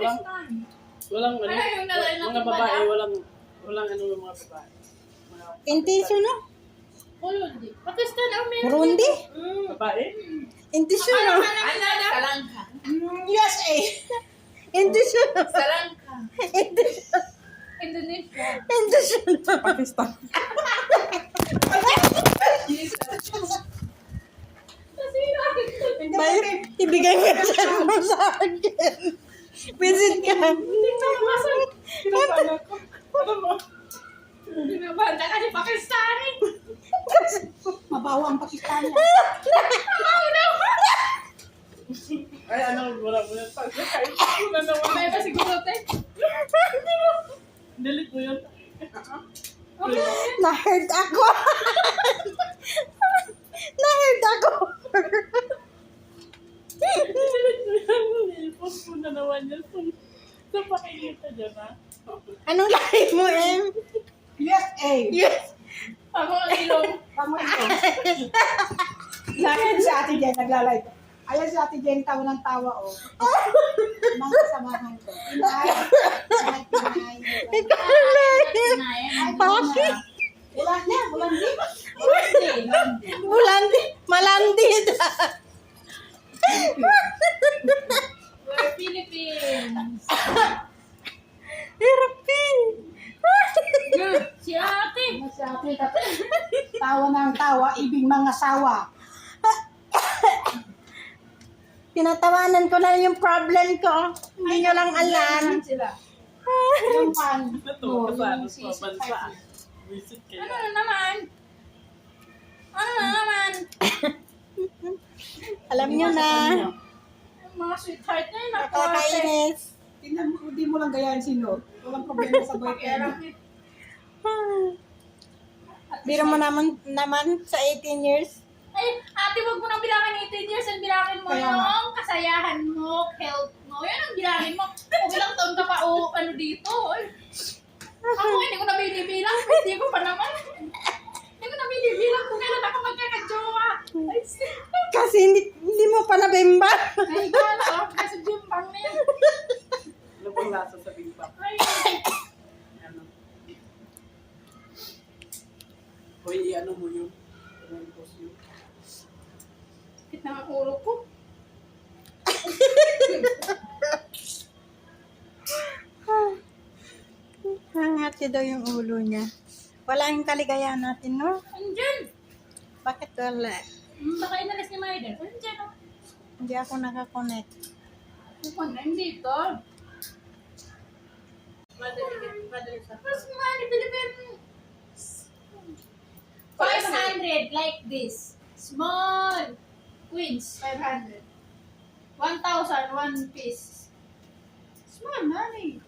Pakistan. Walang ano, Ano yung nalala ng mga babae, banda? walang ano yung mga babae. Intisyo, no? Burundi. Pakistan o meron. Burundi? Babae? Intisyo, no? Salangka. USA. Intisyo, no? Salangka. Intisyo. Indonesia. Intisyo, no? Pakistan. Bay, ibigay mo yung cellphone sa akin. Visit ka. Pinapala ko. Ano mo? Binabanda ka ni Pakistani. Mabawa ang Pakistani. Ay, ano, wala mo yan. Kahit wala na wala. May ba siguro, te? Delete mo yan. Na-hurt ako. Na-hurt ako. Delete mo yan. I-post mo na naman yan. Sa pakikita dyan, ha? Anong lahi mo, Em? USA. Yes. Ako ang ilong. Ayan si Ate Jen, naglalay. Ayan si Ate Jen, tawa ng tawa, oh. Mga kasamahan ko. Pinay. Bakit? Wala na, wala na. Bulandi. Malandi. We're Philippines. Hirapin. Si ate. Si Ate, tawa ng tawa, ibig mga sawa. Tinatawanan ko na yung problem ko. Hindi nyo lang alam. Sila. Yung pan. Natuwa ka sa ano, si sa bansa. Visit kayo. Ano na naman? Ano na naman? Alam nyo na. Ang mga sweetheart na yun. Ako ate. Nakakainis. Tingnan mo, di mo lang gayaan sino. Walang problema sa boyfriend. Biro mo naman sa 18 years. Ay, ate, wag mo nang bilangin 18 years and bilangin mo Kaya nga. yung kasayahan mo, health mo. Yan ang bilangin mo. Kung ilang taon ka pa o ano dito. Ay. Ako, hindi ko na binibilang. Hindi ko pa naman. Hindi ko na binibilang kung kailan ako magkakajowa. Ay, Kasi hindi mo pa nabimba. ay, gano'n. Kasi jumpang na yun. Ano pong lasa sa bimpa? Ay, Ano? Hoy, ano mo yun? Post yun. sakit na ang ulo ko. Hangati daw yung ulo niya. Wala yung kaligayahan natin, no? Andyan. Bakit wala? Baka inalis ni Maiden. Andyan, oh. Hindi ako nakakonect. Ano na, hindi ito. Madali sa. Mas money, Philippines. 500, like this. Small. Queens, 500. 1,000, one piece. Small money.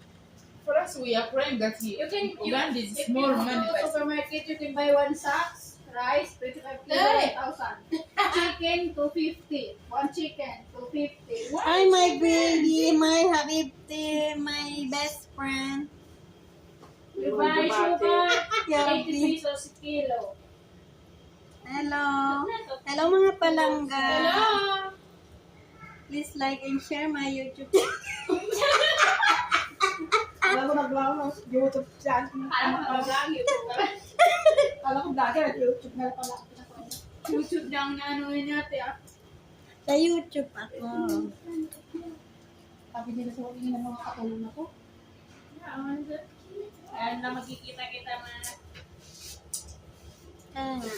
For us, we are praying that You can, Uganda is if more you go money. to supermarket, you can buy one sacks, rice, 25 kilo, Hey! 1,000. Chicken, 250. One chicken, 250. One Hi, my chicken. baby, my habibti, my best friend. We buy sugar, Yeah, 80 pesos a kilo. Hello. Hello, mga palangga. Hello! Please like and share my YouTube. Alam ko naglaw ng YouTube channel. Alam mo, vlog, YouTube ka. Alam ko vlogger at YouTube na pala. YouTube lang na ano yun natin ah. Sa YouTube ako. Sabi nila sa mga ng mga katulong ako. Ayan na magkikita-kita mga Kaya nga,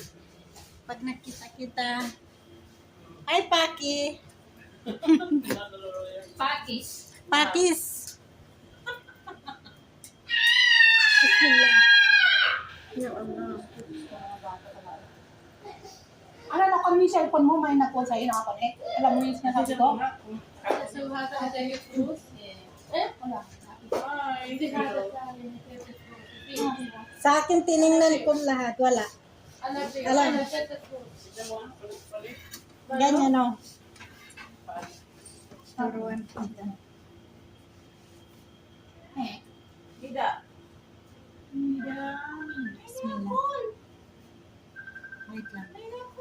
pag nakita-kita. Hi, Paki. pakis. Pakis. Bismillah. Ya Allah. Ano na kung may cellphone mo, may nakuha sa'yo nakakonect. Alam mo yung sinasabi ko? So, hata sa YouTube. Eh, wala. Sa akin, tiningnan ko lahat. Wala. Alam. Ganyan, no? Turuan kita. Eh, Tidak. Hindi.